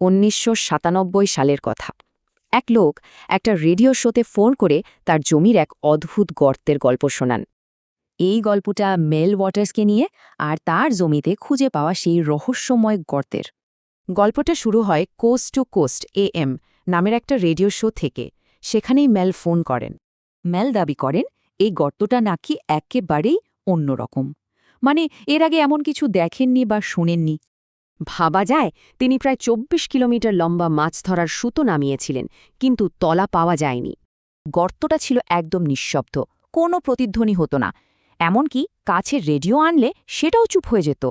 1997 সালের কথা। এক লোক একটা রেডিও শোতে ফোন করে তার জমির এক অদ্ভুত গর্তের গল্প শোনান। এই গল্পটা মেল ওয়াটার্সকে নিয়ে আর তার জমিতে খুঁজে পাওয়া সেই রহস্যময় গর্তের। গল্পটা শুরু হয় কোস্ট টু কোস্ট AM নামের একটা রেডিও শো থেকে। সেখানেই মেল ফোন করেন। মেল দাবি করেন এই গর্তটা নাকি একেবারেই অন্যরকম, মানে এর আগে এমন কিছু দেখেননি বা শোনেননি। ভাবা যায় তিনি প্রায় 24 কিলোমিটার লম্বা মাছ ধরার সুতো নামিয়েছিলেন, কিন্তু তলা পাওয়া যায়নি। গর্তটা ছিল একদম নিঃশব্দ, কোনো প্রতিধ্বনি হতো না, এমনকি কাছের রেডিও আনলে সেটাও চুপ হয়ে যেত।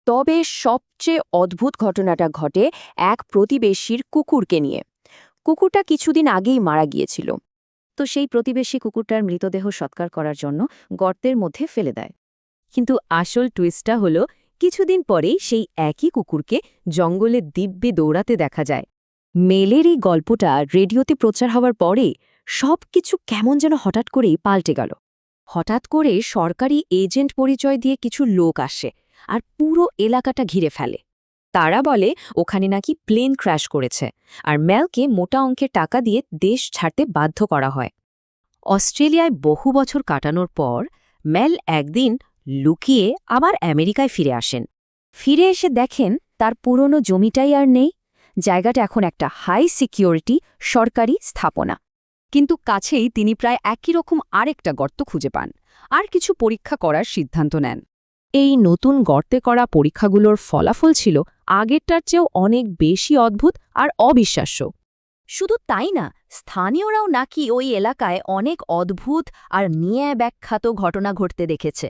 তবে সবচেয়ে অদ্ভুত ঘটনাটা ঘটে এক প্রতিবেশীর কুকুরকে নিয়ে। কুকুরটা কিছুদিন আগেই মারা গিয়েছিল, তো সেই প্রতিবেশী কুকুরটার মৃতদেহ সৎকার করার জন্য গর্তের মধ্যে ফেলে দেয়। কিন্তু আসল টুইস্টটা হলো কিছুদিন পরেই সেই একই কুকুরকে জঙ্গলে দিব্যে দৌড়াতে দেখা যায়। মেলের এই গল্পটা রেডিওতে প্রচার হওয়ার পরে সবকিছু কেমন যেন হঠাৎ করেই পাল্টে গেল। হঠাৎ করে সরকারি এজেন্ট পরিচয় দিয়ে কিছু লোক আসে আর পুরো এলাকাটা ঘিরে ফেলে। তারা বলে ওখানে নাকি প্লেন ক্র্যাশ করেছে, আর মেলকে মোটা অঙ্কের টাকা দিয়ে দেশ ছাড়তে বাধ্য করা হয়। অস্ট্রেলিয়ায় বহু বছর কাটানোর পর মেল একদিন লুকিয়ে আবার আমেরিকায় ফিরে আসেন। ফিরে এসে দেখেন তার পুরনো জমিটাই আর নেই। জায়গাটা এখন একটা হাই সিকিউরিটি সরকারি স্থাপনা। কিন্তু কাছেই তিনি প্রায় একই রকম আরেকটা গর্ত খুঁজে পান আর কিছু পরীক্ষা করার সিদ্ধান্ত নেন। এই নতুন গর্তে করা পরীক্ষাগুলোর ফলাফল ছিল আগেরটার চেয়েও অনেক বেশি অদ্ভুত আর অবিশ্বাস্য। শুধু তাই না, স্থানীয়রাও নাকি ওই এলাকায় অনেক অদ্ভুত আর নিয়ে ব্যাখ্যাত ঘটনা ঘটতে দেখেছে।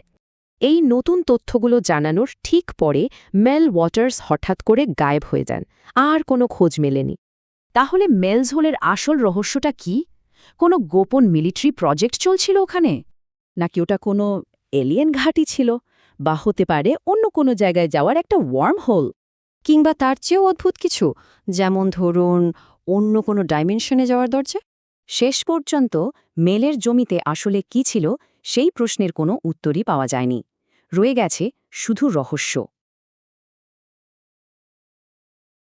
এই নতুন তথ্যগুলো জানানোর ঠিক পরে মেল ওয়াটার্স হঠাৎ করে গায়েব হয়ে যান, আর কোনো খোঁজ মেলেনি। তাহলে মেলস হোলের আসল রহস্যটা কি? কোনো গোপন মিলিটারি প্রজেক্ট চলছিল ওখানে, নাকি ওটা কোনো এলিয়েন ঘাঁটি ছিল, বা হতে পারে অন্য কোনো জায়গায় যাওয়ার একটা ওয়ার্ম হোল, কিংবা তার চেয়েও অদ্ভুত কিছু, যেমন ধরুন অন্য কোনো ডাইমেনশনে যাওয়ার দরজা? শেষ পর্যন্ত মেলের জমিতে আসলে কি ছিল সেই প্রশ্নের কোনো উত্তরই পাওয়া যায়নি। রয়ে গেছে শুধু রহস্য।